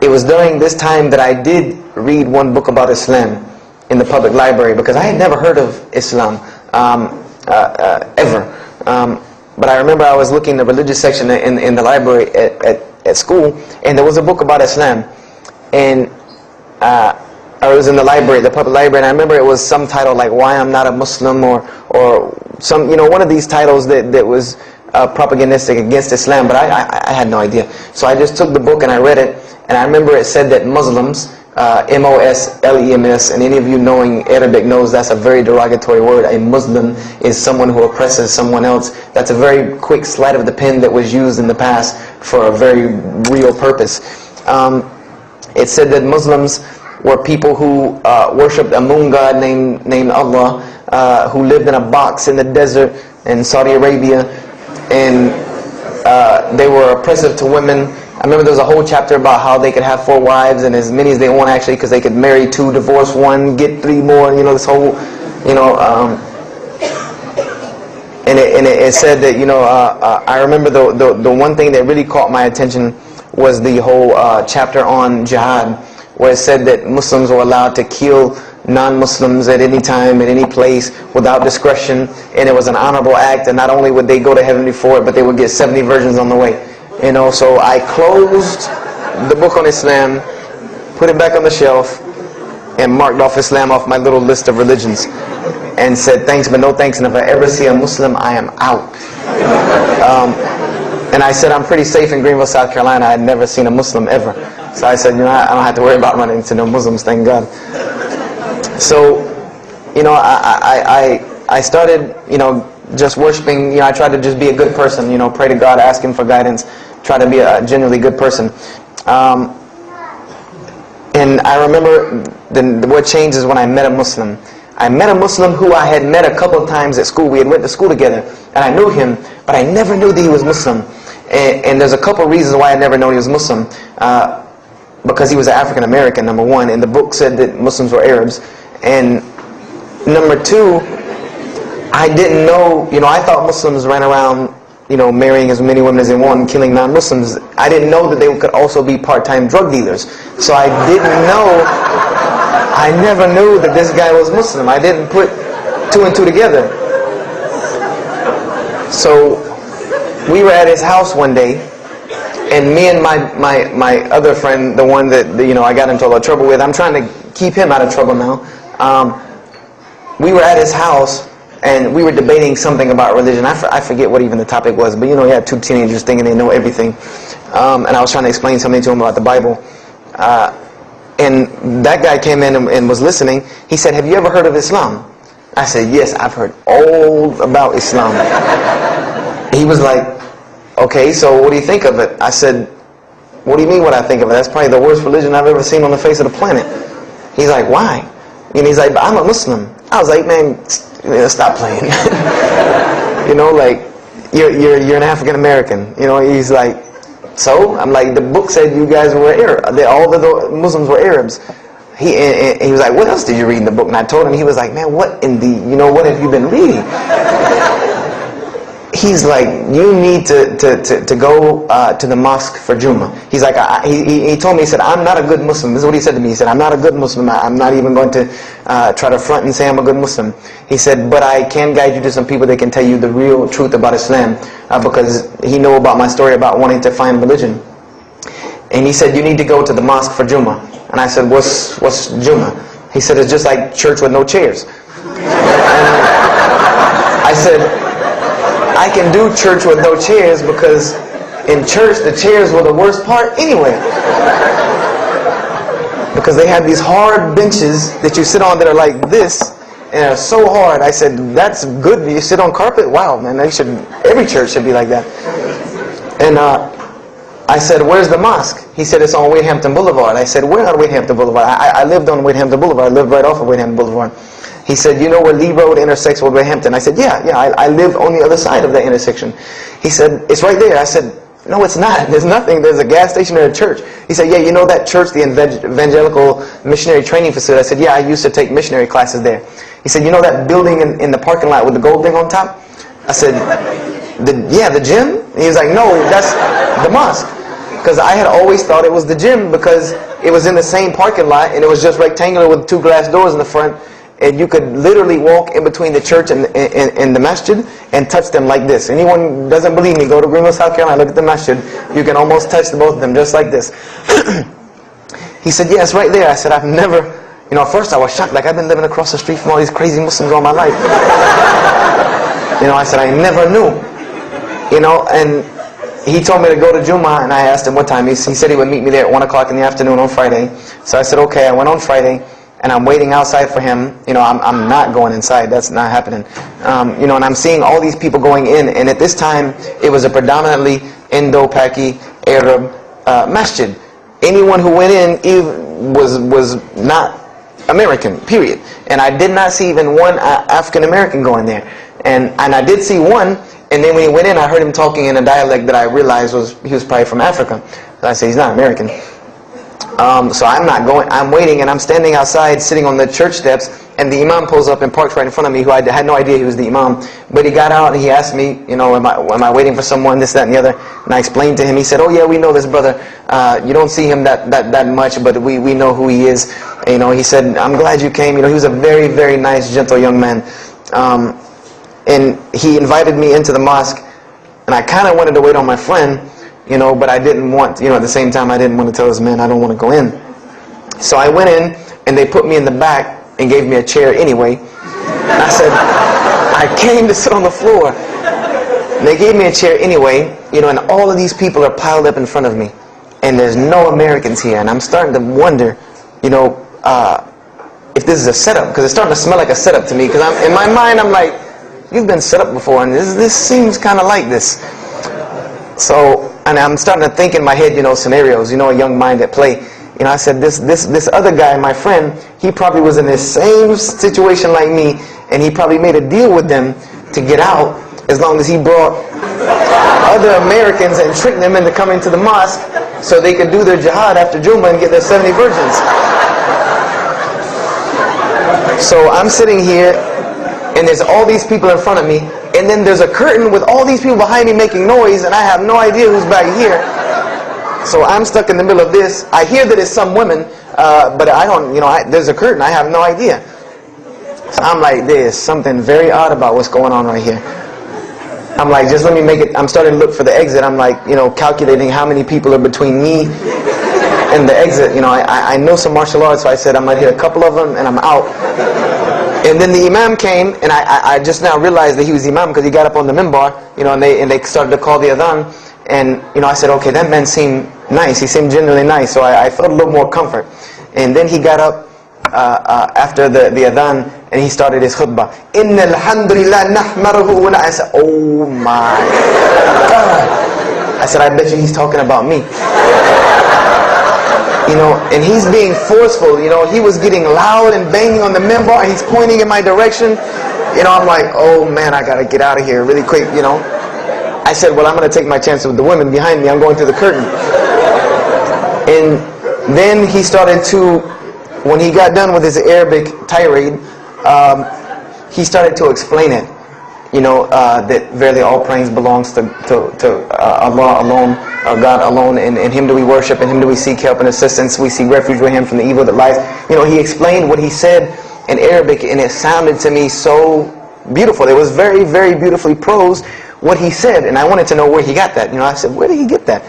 it was during this time that I did read one book about Islam in the public library, because I had never heard of Islam ever. But I remember I was looking in the religious section in the library at school, and there was a book about Islam, and I was in the library, the public library, and I remember it was some title like "Why I'm Not a Muslim" or some, one of these titles that was propagandistic against Islam, but I had no idea. So I just took the book and I read it, and I remember it said that Muslims, M-O-S-L-E-M-S, and any of you knowing Arabic knows that's a very derogatory word. A Muslim is someone who oppresses someone else. That's a very quick sleight of the pen that was used in the past for a very real purpose. It said that Muslims were people who worshipped a moon god named Allah, who lived in a box in the desert in Saudi Arabia, and they were oppressive to women. I remember there was a whole chapter about how they could have 4 wives and as many as they want, actually, because they could marry 2, divorce 1, get 3 more. This whole, and it said that I remember the one thing that really caught my attention was the whole chapter on jihad, where it said that Muslims were allowed to kill non-Muslims at any time, at any place, without discretion, and it was an honorable act, and not only would they go to heaven before it, but they would get 70 virgins on the way. So I closed the book on Islam, put it back on the shelf, and marked off Islam off my little list of religions, and said thanks but no thanks, and if I ever see a Muslim, I am out. And I said I'm pretty safe in Greenville, South Carolina. I had never seen a Muslim ever. So I said, I don't have to worry about running into no Muslims, thank God. So, I started, just worshiping. I tried to just be a good person, pray to God, ask Him for guidance, try to be a genuinely good person. And I remember what changed is when I met a Muslim. I met a Muslim who I had met a couple of times at school. We had went to school together, and I knew him, but I never knew that he was Muslim. And there's a couple of reasons why I never known he was Muslim. Because he was African American, number one, and the book said that Muslims were Arabs. And number 2, I didn't know, I thought Muslims ran around, marrying as many women as they want and killing non-Muslims. I didn't know that they could also be part-time drug dealers. So I never knew that this guy was Muslim. I didn't put 2 and 2 together. So we were at his house one day, and me and my other friend, the one that I got into a lot of trouble with, I'm trying to keep him out of trouble now. We were at his house, and we were debating something about religion. I forget what even the topic was, but you had 2 teenagers thinking they know everything. And I was trying to explain something to him about the Bible. And that guy came in and was listening. He said, "Have you ever heard of Islam?" I said, "Yes, I've heard all about Islam." He was like, "Okay, so what do you think of it?" I said, "What do you mean what I think of it? That's probably the worst religion I've ever seen on the face of the planet." He's like, "Why?" And he's like, "But I'm a Muslim." I was like, "Man, stop playing." You're an African American. He's like, "So?" I'm like, "The book said you guys were Arab. All the Muslims were Arabs." He was like, "What else did you read in the book?" And I told him. He was like, "Man, what in the, what have you been reading?" He's like, "You need to go to the mosque for Jummah." He's like, he told me, he said, "I'm not a good Muslim." This is what he said to me. He said, "I'm not a good Muslim. I'm not even going to try to front and say I'm a good Muslim." He said, "But I can guide you to some people that can tell you the real truth about Islam," because he knew about my story about wanting to find religion. And he said, "You need to go to the mosque for Jummah." And I said, What's Jummah?" He said, "It's just like church with no chairs." And I said, "I can do church with no chairs because in church the chairs were the worst part anyway. Because they have these hard benches that you sit on that are like this, and are so hard." I said, "That's good. You sit on carpet? Wow, man, every church should be like that." And I said, "Where's the mosque?" He said, "It's on Wadehampton Boulevard." I said, "Where on Wadehampton Boulevard?" I lived on Wadehampton Boulevard. I lived right off of Wadehampton Boulevard. He said, "You know where Lee Road intersects with Wadehampton?" I said, Yeah, I live on the other side of that intersection." He said, "It's right there." I said, "No, it's not. There's nothing. There's a gas station or a church." He said, "Yeah, you know that church, the Evangelical Missionary Training Facility?" I said, "Yeah, I used to take missionary classes there." He said, "You know that building in the parking lot with the gold thing on top?" I said, the gym?" And he was like, "No, that's the mosque." Because I had always thought it was the gym, because it was in the same parking lot and it was just rectangular with 2 glass doors in the front, and you could literally walk in between the church and the masjid and touch them like this. Anyone doesn't believe me, go to Greenville, South Carolina, look at the masjid. You can almost touch both of them just like this. He said, yeah, it's right there. I said, I've never, at first I was shocked, like I've been living across the street from all these crazy Muslims all my life. I said, I never knew. And he told me to go to Jummah, and I asked him what time. He said he would meet me there at 1 o'clock in the afternoon on Friday. So I said, okay. I went on Friday, and I'm waiting outside for him. I'm not going inside. That's not happening. And I'm seeing all these people going in, and at this time, it was a predominantly Indo-Paki Arab masjid. Anyone who went in was not American, period. And I did not see even one African American going there. And I did see one. And then when he went in, I heard him talking in a dialect that I realized he was probably from Africa. So I said, he's not American. So I'm not going. I'm waiting, and I'm standing outside, sitting on the church steps, and the imam pulls up and parks right in front of me, who I had no idea he was the imam. But he got out and he asked me, am I waiting for someone, this, that, and the other? And I explained to him. He said, oh yeah, we know this brother. You don't see him that much, but we know who he is. He said, I'm glad you came. He was a very, very nice, gentle young man. And he invited me into the mosque, and I kind of wanted to wait on my friend, but I didn't want, at the same time I didn't want to tell this man I don't want to go in. So I went in, and they put me in the back and gave me a chair anyway. And I said, I came to sit on the floor. And they gave me a chair anyway, and all of these people are piled up in front of me, and there's no Americans here, and I'm starting to wonder, if this is a setup, because it's starting to smell like a setup to me, because in my mind I'm like, you've been set up before, and this seems kind of like this. So, and I'm starting to think in my head, scenarios, a young mind at play. I said, this other guy, my friend, he probably was in the same situation like me, and he probably made a deal with them to get out, as long as he brought other Americans and tricked them into coming to the mosque, so they could do their jihad after Jummah and get their 70 virgins. So I'm sitting here, and there's all these people in front of me, and then there's a curtain with all these people behind me making noise, and I have no idea who's back here. So I'm stuck in the middle of this. I hear that it's some women, but I don't, there's a curtain. I have no idea. So I'm like, there's something very odd about what's going on right here. I'm like, just let me make it. I'm starting to look for the exit. I'm like, calculating how many people are between me and the exit. I know some martial arts, so I said I'm going to hit a couple of them, and I'm out. And then the imam came, and I just now realized that he was the imam because he got up on the minbar, and they started to call the adhan. And I said, okay, that man seemed nice. He seemed genuinely nice, so I felt a little more comfort. And then he got up after the adhan, and he started his khutbah. Inna alhamdulillah nahmaruhu wa I said, oh my God. I said, I bet you he's talking about me. And he's being forceful. He was getting loud and banging on the minbar, and he's pointing in my direction. I'm like, oh man, I gotta get out of here really quick. I said, well, I'm gonna take my chances with the women behind me. I'm going through the curtain. And then he started to, when he got done with his Arabic tirade, he started to explain it. That verily all praise belongs to Allah alone, God alone, and in Him do we worship, in Him do we seek help and assistance, we seek refuge with Him from the evil that lies. He explained what he said in Arabic, and it sounded to me so beautiful. It was very, very beautifully prosed, what he said, and I wanted to know where he got that. I said, where did he get that?